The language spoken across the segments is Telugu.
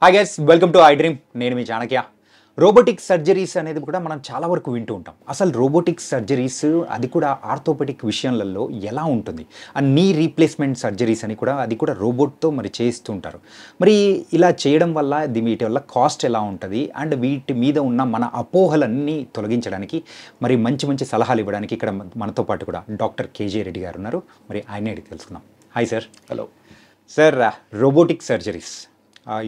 Hi guys, welcome to I dream. నేను మీ చాణక్య. రోబోటిక్ సర్జరీస్ అనేది కూడా మనం చాలా వరకు వింటూ ఉంటాం. అసలు రోబోటిక్ సర్జరీస్ అది కూడా ఆర్థోపెడిక్ విషయాలలో ఎలా ఉంటుంది, నీ రీప్లేస్మెంట్ సర్జరీస్ అని కూడా అది కూడా రోబోట్తో మరి చేస్తూ ఉంటారు. మరి ఇలా చేయడం వల్ల వీటి వల్ల కాస్ట్ ఎలా ఉంటుంది అండ్ వీటి మీద ఉన్న మన అపోహలన్నీ తొలగించడానికి మరి మంచి మంచి సలహాలు ఇవ్వడానికి ఇక్కడ మనతో పాటు కూడా డాక్టర్ కేజే రెడ్డి గారు ఉన్నారు. మరి ఆయనే అడిగి తెలుసుకుందాం. Hi sir. Hello sir, robotic surgeries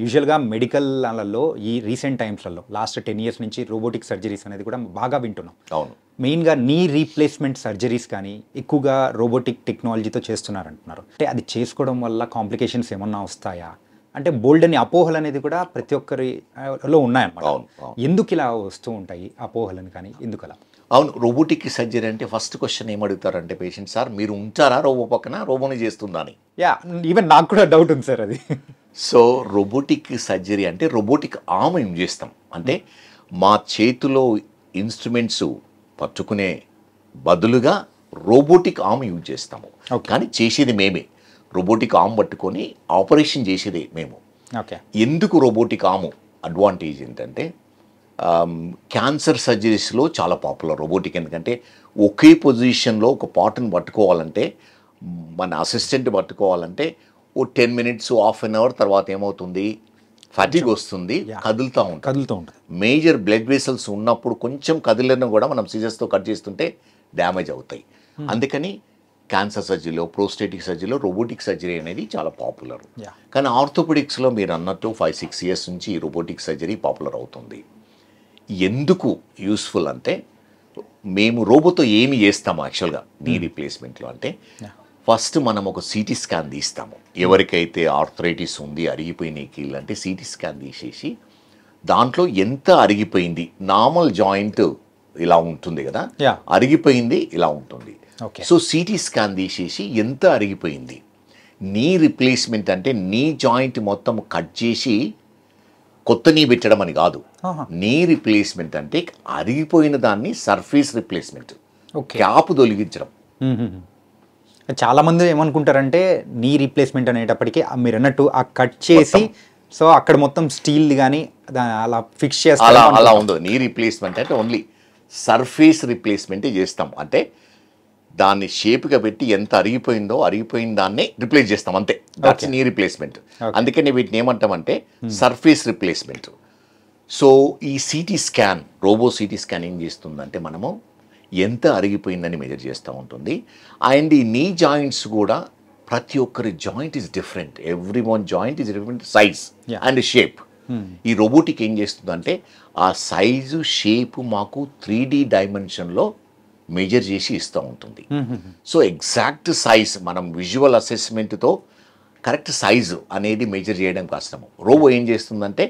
యూజువల్గా మెడికల్లో ఈ రీసెంట్ టైమ్స్లలో లాస్ట్ 10 years నుంచి రోబోటిక్ సర్జరీస్ అనేది కూడా బాగా వింటున్నాం. అవును, మెయిన్గా నీ రీప్లేస్మెంట్ సర్జరీస్ కానీ ఎక్కువగా రోబోటిక్ టెక్నాలజీతో చేస్తున్నారంటున్నారు. అంటే అది చేసుకోవడం వల్ల కాంప్లికేషన్స్ ఏమన్నా వస్తాయా అంటే బోల్డ్ అని అపోహలు అనేది కూడా ప్రతి ఒక్కరిలో ఉన్నాయన్నమాట. అవును, అవును. ఎందుకు ఇలా వస్తూ ఉంటాయి అపోహలను కానీ ఎందుకు అలా? అవును, రోబోటిక్ సర్జరీ అంటే ఫస్ట్ క్వశ్చన్ ఏమడుగుతారంటే పేషెంట్, సార్ మీరు ఉంటారా రోబో పక్కన, రోబోని చేస్తుందా అని. ఈవెన్ నాకు కూడా డౌట్ ఉంది సార్ అది. సో రోబోటిక్ సర్జరీ అంటే రోబోటిక్ ఆర్మ్ యూజ్ చేస్తాం. అంటే మా చేతిలో ఇన్స్ట్రుమెంట్స్ పట్టుకునే బదులుగా రోబోటిక్ ఆర్మ్ యూజ్ చేస్తాము. కానీ చేసేది మేమే. రోబోటిక్ ఆర్మ్ పట్టుకొని ఆపరేషన్ చేసేది మేము. ఓకే. ఎందుకు రోబోటిక్ ఆర్మ్ అడ్వాంటేజ్ ఏంటంటే క్యాన్సర్ సర్జరీస్లో చాలా పాపులర్ రోబోటిక్. ఎందుకంటే ఒకే పొజిషన్లో ఒక పార్ట్ని పట్టుకోవాలంటే, మన అసిస్టెంట్ పట్టుకోవాలంటే ఓ 10 minutes, హాఫ్ అన్ అవర్ తర్వాత ఏమవుతుంది, ఫటిగ్ వస్తుంది, కదులుతూ ఉంటుంది. మేజర్ బ్లడ్ వెసల్స్ ఉన్నప్పుడు కొంచెం కదిలిన కూడా మనం సిజర్స్తో కట్ చేస్తుంటే డ్యామేజ్ అవుతాయి. అందుకని క్యాన్సర్ సర్జరీలో, ప్రోస్టేటిక్ సర్జరీలో రోబోటిక్ సర్జరీ అనేది చాలా పాపులర్. కానీ ఆర్థోపెడిక్స్లో మీరు అన్నట్టు 5-6 years నుంచి ఈ రోబోటిక్ సర్జరీ పాపులర్ అవుతుంది. ఎందుకు యూస్ఫుల్ అంటే, మేము రోబోతో ఏమి చేస్తాము యాక్చువల్గా నీ రీప్లేస్మెంట్లో అంటే, ఫస్ట్ మనం ఒక సిటీ స్కాన్ తీస్తాము. ఎవరికైతే ఆర్థరైటిస్ ఉంది, అరిగిపోయిన కీళ్ళు అంటే సిటీ స్కాన్ తీసేసి దాంట్లో ఎంత అరిగిపోయింది, నార్మల్ జాయింట్ ఇలా ఉంటుంది కదా, అరిగిపోయింది ఇలా ఉంటుంది. సో సిటీ స్కాన్ తీసేసి ఎంత అరిగిపోయింది, నీ రీప్లేస్మెంట్ అంటే నీ జాయింట్ మొత్తం కట్ చేసి కొత్త నీ పెట్టడం అని కాదు. నీ రీప్లేస్మెంట్ అంటే అరిగిపోయిన దాన్ని సర్ఫేస్ రీప్లేస్మెంట్, క్యాప్ తొలగించడం. చాలా మంది ఏమనుకుంటారంటే నీ రీప్లేస్మెంట్ అనేటప్పటికీ మీరు అన్నట్టు ఆ కట్ చేసి సో అక్కడ మొత్తం స్టీల్ కానీ అలా ఫిక్స్ చేస్తారు. అలా ఉండదు. నీ రీప్లేస్మెంట్ అంటే ఓన్లీ సర్ఫేస్ రీప్లేస్మెంట్ చేస్తాం. అంటే దాన్ని షేప్గా పెట్టి ఎంత అరిగిపోయిందో అరిగిపోయిన దాన్ని రిప్లేస్ చేస్తాం, అంతే. That's knee replacement. అందుకని వీటిని ఏమంటామంటే సర్ఫేస్ రీప్లేస్మెంట్. సో ఈ CT scan, robo CT scan ఏం చేస్తుందంటే మనము ఎంత అరిగిపోయిందని మెజర్ చేస్తూ ఉంటుంది. అండ్ ఈ నీ జాయింట్స్ కూడా ప్రతి ఒక్కరి joint is different. Every one joint is different size and shape. ఈ రోబోటిక్ ఏం చేస్తుందంటే ఆ సైజు షేప్ మాకు 3D డైమెన్షన్లో మెజర్ చేసి ఇస్తూ ఉంటుంది. సో ఎగ్జాక్ట్ సైజ్ మనం విజువల్ అసెస్మెంట్తో కరెక్ట్ సైజు అనేది మెజర్ చేయడం కష్టము. రోబో ఏం చేస్తుందంటే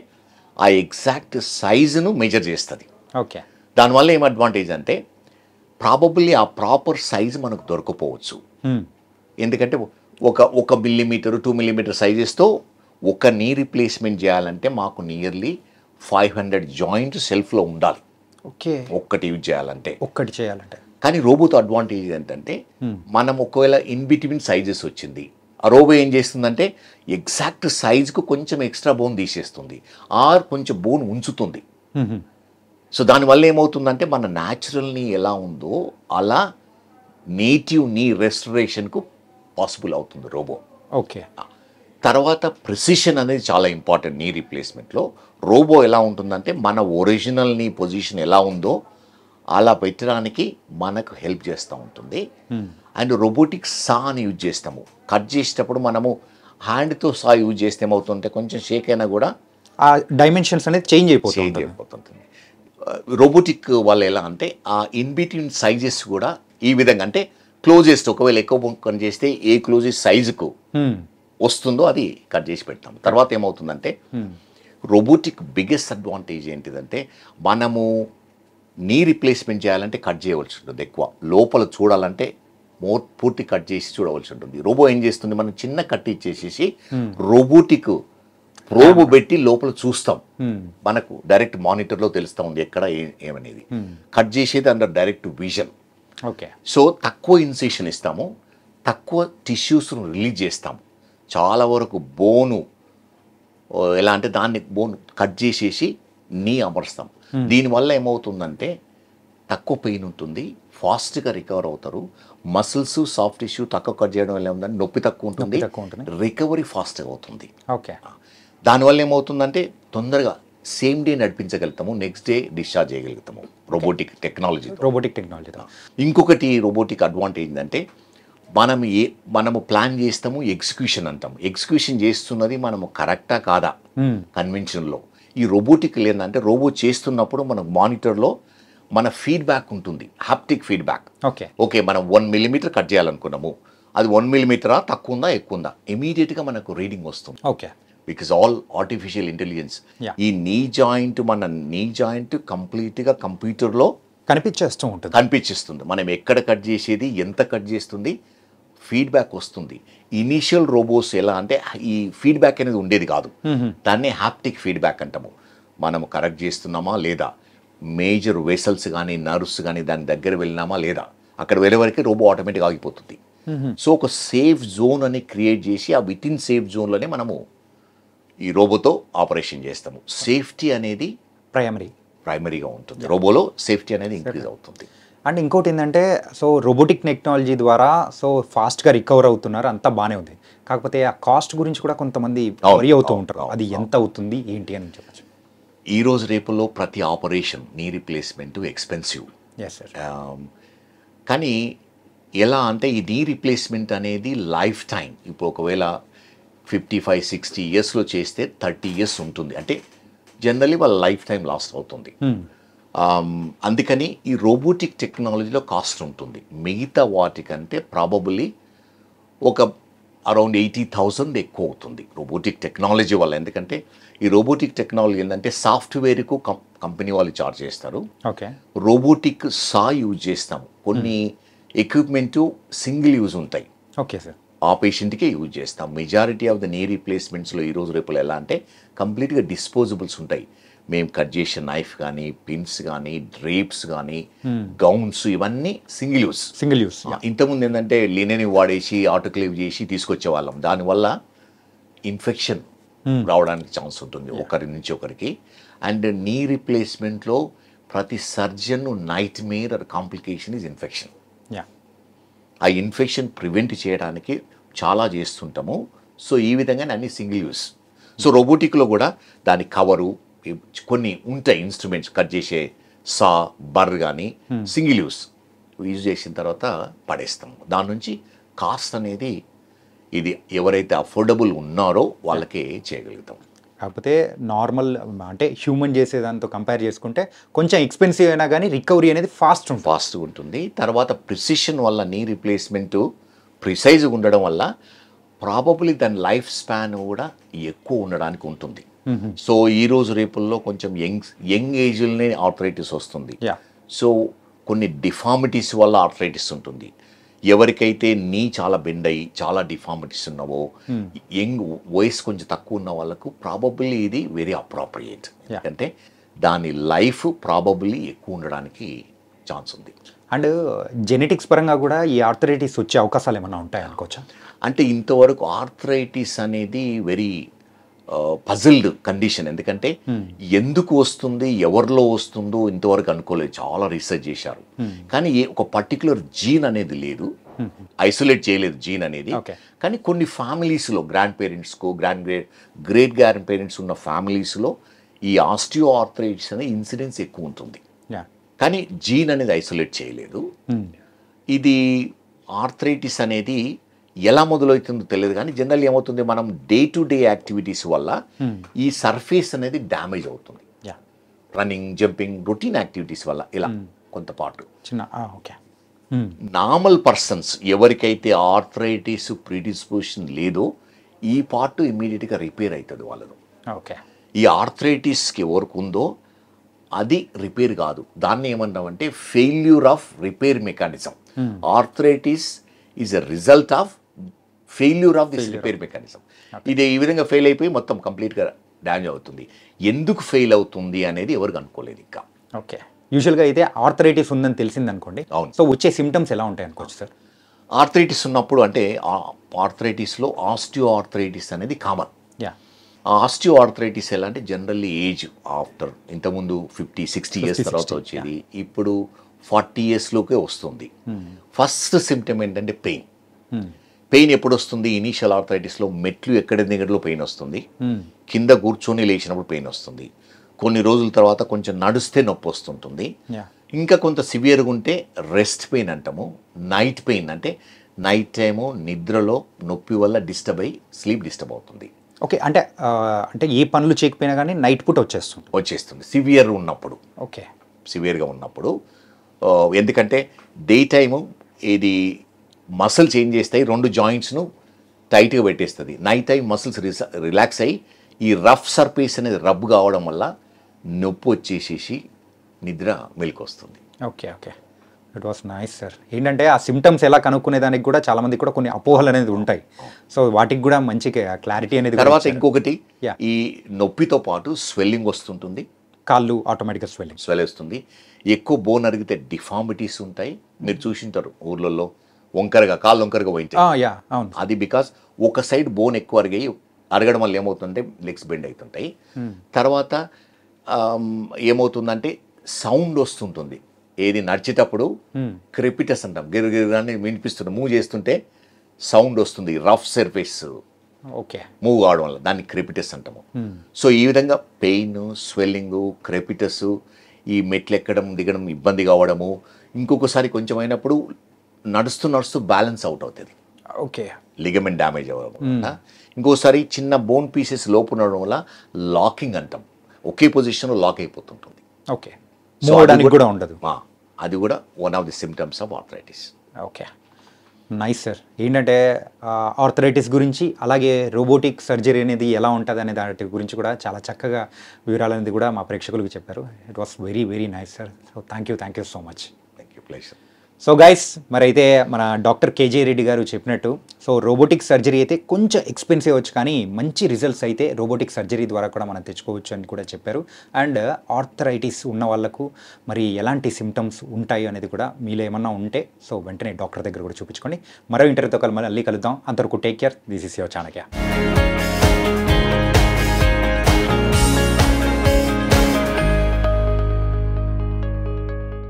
ఆ ఎగ్జాక్ట్ సైజును మెజర్ చేస్తుంది. ఓకే. దానివల్ల ఏం అడ్వాంటేజ్ అంటే ప్రాబబ్లీ ఆ ప్రాపర్ సైజు మనకు దొరకపోవచ్చు. ఎందుకంటే ఒక మిల్లీమీటర్ 2 mm సైజెస్తో ఒక నీ రీప్లేస్మెంట్ చేయాలంటే మాకు నియర్లీ 500 జాయింట్ సెల్ఫ్లో ఉండాలి. ఓకే. ఒక్కటి యూజ్ చేయాలంటే. కానీ రోబోతో అడ్వాంటేజ్ ఏంటంటే మనం ఒకవేళ ఇన్ బిట్వీన్ సైజెస్ వచ్చింది, ఆ రోబో ఏం చేస్తుందంటే ఎగ్జాక్ట్ సైజుకు కొంచెం ఎక్స్ట్రా బోన్ తీసేస్తుంది ఆర్ కొంచెం బోన్ ఉంచుతుంది. సో దానివల్ల ఏమవుతుందంటే మన న్యాచురల్ని ఎలా ఉందో అలా నేటివ్ నీ రెస్టరేషన్కు పాసిబుల్ అవుతుంది రోబో. ఓకే. తర్వాత ప్రిసిషన్ అనేది చాలా ఇంపార్టెంట్ నీ రీప్లేస్మెంట్లో. రోబో ఎలా ఉంటుందంటే మన ఒరిజినల్ నీ పొజిషన్ ఎలా ఉందో అలా పెట్టడానికి మనకు హెల్ప్ చేస్తూ ఉంటుంది. అండ్ రోబోటిక్ సా అని యూజ్ చేస్తాము. కట్ చేసేటప్పుడు మనము హ్యాండ్తో సా యూజ్ చేస్తే ఏమవుతుంటే కొంచెం షేక్ అయినా కూడా ఆ డైమెన్షన్స్ అనేది చేంజ్ అయిపోతుంది. రోబోటిక్ వల్ల ఎలా అంటే ఆ ఇన్ బిట్వీన్ సైజెస్ కూడా ఈ విధంగా, అంటే క్లోజెస్ట్ ఒకవేళ ఎక్కువ పని చేస్తే ఏ క్లోజెస్ట్ సైజుకు వస్తుందో అది కట్ చేసి పెడతాం. తర్వాత ఏమవుతుందంటే రోబోటిక్ బిగ్గెస్ట్ అడ్వాంటేజ్ ఏంటిదంటే మనము నీ రీప్లేస్మెంట్ చేయాలంటే కట్ చేయవలసి ఉంటుంది ఎక్కువ, లోపల చూడాలంటే పూర్తి కట్ చేసి చూడవలసి ఉంటుంది. రోబో ఏం చేస్తుంది, మనం చిన్న కట్ ఇచ్చేసేసి రోబోటిక్ ప్రోబ్ పెట్టి లోపల చూస్తాం. మనకు డైరెక్ట్ మానిటర్లో తెలుస్తూ ఉంది ఎక్కడ ఏమనేది. కట్ చేసేది under direct vision. Okay. So తక్కువ ఇన్సిషన్ ఇస్తాము, తక్కువ టిష్యూస్ను రిలీజ్ చేస్తాము. చాలా వరకు బోను ఎలా అంటే దాన్ని బోన్ కట్ చేసేసి నీ అమరుస్తాం. దీనివల్ల ఏమవుతుందంటే తక్కువ పెయిన్ ఉంటుంది, ఫాస్ట్గా రికవర్ అవుతారు. మసిల్స్ సాఫ్ట్ టిష్యూ తక్కువ కట్ చేయడం వల్ల ఏముందంటే నొప్పి తక్కువ ఉంటుంది, రికవరీ ఫాస్ట్గా అవుతుంది. ఓకే. దానివల్ల ఏమవుతుందంటే తొందరగా సేమ్ డే నడిపించగలుగుతాము, నెక్స్ట్ డే డిశ్చార్జ్ చేయగలుగుతాము రోబోటిక్ టెక్నాలజీ. ఇంకొకటి రోబోటిక్ అడ్వాంటేజ్ ఏంటంటే మనము ప్లాన్ చేస్తాము, ఎగ్జిక్యూషన్ అంటాము. ఎగ్జిక్యూషన్ చేస్తున్నది మనము కరెక్టా కాదా కన్వెన్షన్లో. ఈ రోబోటిక్ ఏంటంటే రోబో చేస్తున్నప్పుడు మనకు మానిటర్లో మన ఫీడ్బ్యాక్ ఉంటుంది, హాప్టిక్ ఫీడ్బ్యాక్. ఓకే, మనం 1 మిల్లీమీటర్ కట్ చేయాలనుకున్నాము, అది 1 మిల్లీమీటరా తక్కువ ఉందా ఎక్కువ ఉందా ఇమీడియట్గా మనకు రీడింగ్ వస్తుంది. Okay, because all artificial intelligence. ఈ నీ జాయింట్ కంప్లీట్గా కంప్యూటర్లో కనిపించేస్తుంది. మనం ఎక్కడ కట్ చేసేది, ఎంత కట్ చేస్తుంది, ఫీడ్బ్యాక్ వస్తుంది. ఇనీషియల్ రోబోస్ ఎలా అంటే ఈ ఫీడ్బ్యాక్ అనేది ఉండేది కాదు, దాన్నే హాప్టిక్ ఫీడ్బ్యాక్ అంటాము. మనము కరెక్ట్ చేస్తున్నామా లేదా, మేజర్ వెసల్స్ కానీ నర్వ్స్ కానీ దాని దగ్గర వెళ్ళినామా లేదా, అక్కడ వెళ్ళే వరకు రోబో ఆటోమేటిక్గా ఆగిపోతుంది. సో ఒక సేఫ్ జోన్ అని క్రియేట్ చేసి ఆ విత్ ఇన్ సేఫ్ జోన్లోనే మనము ఈ రోబోతో ఆపరేషన్ చేస్తాము. సేఫ్టీ అనేది ప్రైమరీగా ఉంటుంది, రోబోలో సేఫ్టీ అనేది ఇంక్రీజ్ అవుతుంది. అండ్ ఇంకోటి ఏంటంటే, సో రోబోటిక్ టెక్నాలజీ ద్వారా సో ఫాస్ట్గా రికవర్ అవుతున్నారు, అంతా బాగానే ఉంది. కాకపోతే ఆ కాస్ట్ గురించి కూడా కొంతమంది వరీ అవుతూ ఉంటారు, అది ఎంత అవుతుంది ఏంటి అని చెప్పచ్చు. ఈ రోజు రేపుల్లో ప్రతి ఆపరేషన్ నీ రీప్లేస్మెంట్ ఎక్స్పెన్సివ్. కానీ ఎలా అంటే ఈ నీ రీప్లేస్మెంట్ అనేది లైఫ్ టైం. ఇప్పుడు ఒకవేళ 55-60 ఇయర్స్లో చేస్తే 30 ఇయర్స్ ఉంటుంది, అంటే జనరల్లీ వాళ్ళ లైఫ్ టైం లాస్ట్ అవుతుంది. అందుకని ఈ రోబోటిక్ టెక్నాలజీలో కాస్ట్ ఉంటుంది. మిగతా వాటికంటే ప్రాబబుల్లీ ఒక అరౌండ్ 80,000 ఎక్కువ అవుతుంది రోబోటిక్ టెక్నాలజీ వల్ల. ఎందుకంటే ఈ రోబోటిక్ టెక్నాలజీ ఏంటంటే సాఫ్ట్వేర్కు కంపెనీ వాళ్ళు చార్జ్ చేస్తారు, రోబోటిక్ యూజ్ చేస్తాము. కొన్ని ఎక్విప్మెంటు సింగిల్ యూజ్ ఉంటాయి, ఆ పేషెంట్కే యూజ్ చేస్తాం. మెజారిటీ ఆఫ్ ద నీ రీప్లేస్మెంట్స్లో ఈరోజు రేపులో ఎలా అంటే కంప్లీట్గా డిస్పోజబుల్స్ ఉంటాయి. మేము కట్ చేసే నైఫ్ కానీ, పిన్స్ కానీ, డ్రేప్స్ కానీ, గౌన్స్, ఇవన్నీ సింగిల్ యూస్. ఇంతకుముందు ఏంటంటే లినెన్ వాడేసి ఆటోక్లేవ్ చేసి తీసుకొచ్చే వాళ్ళం, దానివల్ల ఇన్ఫెక్షన్ రావడానికి ఛాన్స్ ఉంటుంది ఒకరి నుంచి ఒకరికి. అండ్ నీ రీప్లేస్మెంట్లో ప్రతి surgeon nightmare or complication is infection. ఆ ఇన్ఫెక్షన్ ప్రివెంట్ చేయడానికి చాలా చేస్తుంటాము. సో ఈ విధంగానే అన్ని సింగిల్ యూస్. సో రోబోటిక్లో కూడా దాని కవరు కొన్ని ఉంటాయి, ఇన్స్ట్రుమెంట్స్ కట్ చేసే బర్ కానీ సింగిల్ యూస్ చేసిన తర్వాత పడేస్తాము. దాని నుంచి కాస్ట్ అనేది ఇది ఎవరైతే అఫోర్డబుల్ ఉన్నారో వాళ్ళకే చేయగలుగుతాం. కాకపోతే నార్మల్ అంటే హ్యూమన్ చేసేదాంతో కంపేర్ చేసుకుంటే కొంచెం ఎక్స్పెన్సివ్ అయినా కానీ రికవరీ అనేది ఫాస్ట్గా ఉంటుంది. తర్వాత ప్రిసిషన్ వల్ల నీ రీప్లేస్మెంట్ ప్రిసైజ్గా ఉండడం వల్ల ప్రాబబ్లీ దాని లైఫ్ స్పాన్ కూడా ఎక్కువ ఉండడానికి ఉంటుంది. సో ఈ రోజు రేపుల్లో కొంచెం యంగ్ ఏజ్లోనే ఆర్థరైటిస్ వస్తుంది. సో కొన్ని డిఫార్మిటీస్ వల్ల ఆర్థరైటిస్ ఉంటుంది. ఎవరికైతే నీ చాలా బెండ్ అయ్యి చాలా డిఫార్మిటీస్ ఉన్నావో, యంగ్ వయసు కొంచెం తక్కువ ఉన్న వాళ్ళకు ప్రాబబ్లీ ఇది వెరీ అప్రాప్రియేట్. ఎందుకంటే దాని లైఫ్ ప్రాబబ్లీ ఎక్కువ ఉండడానికి ఛాన్స్ ఉంది. అండ్ జెనెటిక్స్ పరంగా కూడా ఈ ఆర్థరైటిస్ వచ్చే అవకాశాలు ఏమైనా ఉంటాయి అనుకోవచ్చా? అంటే ఇంతవరకు ఆర్థరైటిస్ అనేది వెరీ పజిల్డ్ కండిషన్. ఎందుకంటే ఎందుకు వస్తుంది, ఎవరిలో వస్తుందో ఇంతవరకు అనుకోలేదు, చాలా రీసెర్చ్ చేశారు. కానీ ఒక పర్టికులర్ జీన్ అనేది లేదు, ఐసోలేట్ చేయలేదు జీన్ అనేది. కానీ కొన్ని ఫ్యామిలీస్లో గ్రాండ్ పేరెంట్స్కు గ్రేట్ గ్రాండ్ పేరెంట్స్ ఉన్న ఫ్యామిలీస్లో ఈ ఆస్టియో ఆర్థరైటిస్ అనే ఇన్సిడెన్స్ ఎక్కువ ఉంటుంది. కానీ జీన్ అనేది ఐసోలేట్ చేయలేదు. ఇది ఆర్థరైటిస్ అనేది ఎలా మొదలవుతుందో తెలియదు, కానీ జనరల్ ఏమవుతుంది, మనం డే టు డే యాక్టివిటీస్ వల్ల ఈ సర్ఫేస్ అనేది డ్యామేజ్ అవుతుంది. రన్నింగ్, జంపింగ్, రొటీన్ యాక్టివిటీస్ వల్ల ఇలా కొంతపాటు నార్మల్ పర్సన్స్ ఎవరికైతే ఆర్థరైటిస్ ప్రీడిస్పోజిషన్ లేదో ఈ పార్ట్ ఇమ్మీడియట్గా రిపేర్ అవుతుంది వాళ్ళను. ఈ ఆర్థరైటిస్కి ఎవరికి ఉందో అది రిపేర్ కాదు, దాన్ని ఏమన్నామంటే failure of repair mechanism. Arthritis is a result of failure of this repair mechanism. ఇది ఈ విధంగా ఫెయిల్ అయిపోయి మొత్తం కంప్లీట్గా డ్యామేజ్ అవుతుంది. ఎందుకు ఫెయిల్ అవుతుంది అనేది ఎవరికి అనుకోలేదు ఇంకా. యూజువల్గా అయితే ఆర్థరైటిస్ ఉందని తెలిసింది అనుకోండి, సో వచ్చే సిమ్టమ్స్ ఎలా ఉంటాయి అనుకోవచ్చు సార్? ఆర్థరైటిస్ ఉన్నప్పుడు అంటే ఆర్థరైటిస్లో ఆస్టియో ఆర్థరైటిస్ అనేది కామన్. ఆస్టియో ఆర్థరైటిస్ ఎలా అంటే జనరల్లీ ఏజ్ ఆఫ్టర్ ఇంతకుముందు 50-60 ఇయర్స్ తర్వాత వచ్చేది, ఇప్పుడు 40 ఇయర్స్లోకే వస్తుంది. ఫస్ట్ సిమ్టమ్ ఏంటంటే పెయిన్. పెయిన్ ఎప్పుడు వస్తుంది? ఇనీషియల్ ఆర్థరైటిస్లో మెట్లు ఎక్కడ దిగడలో పెయిన్ వస్తుంది, కింద కూర్చొని లేచినప్పుడు పెయిన్ వస్తుంది, కొన్ని రోజుల తర్వాత కొంచెం నడిస్తే నొప్పి వస్తుంటుంది. ఇంకా కొంత సివియర్గా ఉంటే రెస్ట్ పెయిన్ అంటాము. నైట్ పెయిన్ అంటే నైట్ టైము నిద్రలో నొప్పి వల్ల డిస్టర్బ్ అయ్యి స్లీప్ డిస్టర్బ్ అవుతుంది. ఓకే, అంటే అంటే ఏ పనులు చేయకపోయినా కానీ నైట్ పూట వచ్చేస్తుంది సివియర్ ఉన్నప్పుడు. ఓకే, సివియర్గా ఉన్నప్పుడు ఎందుకంటే డే టైము ఇది మసిల్ చేంజ్ చేస్తాయి, 2 జాయింట్స్ను టైట్గా పెట్టేస్తుంది. నైట్ టైం మసిల్స్ రిలాక్స్ అయ్యి ఈ రఫ్ సర్ఫేస్ అనేది రబ్ కావడం వల్ల నొప్పి వచ్చేసేసి నిద్ర మెలకు వస్తుంది. Okay okay, it was nice sir. ఏంటంటే ఆ సిమ్టమ్స్ ఎలా కనుక్కునే దానికి కూడా చాలా మందికి కూడా కొన్ని అపోహలు అనేది ఉంటాయి. సో వాటికి కూడా మంచి క్లారిటీ అనేది. తర్వాత ఇంకొకటి, ఈ నొప్పితో పాటు స్వెల్లింగ్ వస్తుంటుంది, కాళ్ళు ఆటోమేటిక్గా స్వెల్ వస్తుంది. ఎక్కువ బోన్ అరిగితే డిఫార్మిటీస్ ఉంటాయి. మీరు చూసింటారు ఊర్లలో వంకరగా కాళ్ళు వంకరగా పోయింటాయి. అవును, అది బికాస్ ఒక సైడ్ బోన్ ఎక్కువ అరగడం వల్ల ఏమవుతుందంటే లెగ్స్ బెండ్ అవుతుంటాయి. తర్వాత ఏమవుతుందంటే సౌండ్ వస్తుంటుంది. ఏది నడిచేటప్పుడు క్రెపిటస్ అంటాం, గిరిగిరాన్ని వినిపిస్తుంది, మూవ్ చేస్తుంటే సౌండ్ వస్తుంది, రఫ్ సర్ఫేస్ ఓకే మూవ్ కావడం వల్ల, దాన్ని క్రెపిటస్ అంటాము. సో ఈ విధంగా పెయిన్, స్వెల్లింగ్, క్రెపిటస్, ఈ మెట్లు ఎక్కడం దిగడం ఇబ్బంది కావడము, ఇంకొకసారి కొంచెం అయినప్పుడు నడుస్తూ బ్యాలెన్స్ అవుట్ అవుతుంది. ఓకే, లిగమెంట్ డ్యామేజ్ అవ్వడం వల్ల. ఇంకోసారి చిన్న బోన్ పీసెస్ లోపు ఉండడం వల్ల లాకింగ్ అంటాం, ఒకే పొజిషన్లో లాక్ అయిపోతుంటుంది. ఓకే, కూడా ఉండదు. అది కూడా one of the symptoms of arthritis. Okay, nice sir. ఏంటంటే ఆర్థరైటిస్ గురించి, అలాగే రోబోటిక్ సర్జరీ అనేది ఎలా ఉంటుంది అనే దాని గురించి కూడా చాలా చక్కగా వివరాలు అనేది కూడా మా ప్రేక్షకులకు చెప్పారు. It was very very nice sir. So thank you so much. Thank you, pleasure. So guys, మరి అయితే మన డాక్టర్ కేజే రెడ్డి గారు చెప్పినట్టు, సో రోబోటిక్ సర్జరీ అయితే కొంచెం ఎక్స్పెన్సివ్ అవచ్చు, కానీ మంచి రిజల్ట్స్ అయితే రోబోటిక్ సర్జరీ ద్వారా కూడా మనం తెచ్చుకోవచ్చు అని కూడా చెప్పారు. అండ్ ఆర్థరైటిస్ ఉన్న వాళ్ళకు మరి ఎలాంటి సిమ్టమ్స్ ఉంటాయి అనేది కూడా మీలో ఏమన్నా ఉంటే సో వెంటనే డాక్టర్ దగ్గర కూడా చూపించుకోండి. మరో ఇంటర్వ్యూతో మళ్ళీ కలుద్దాం. అంతవరకు take care. This is your Chanakya.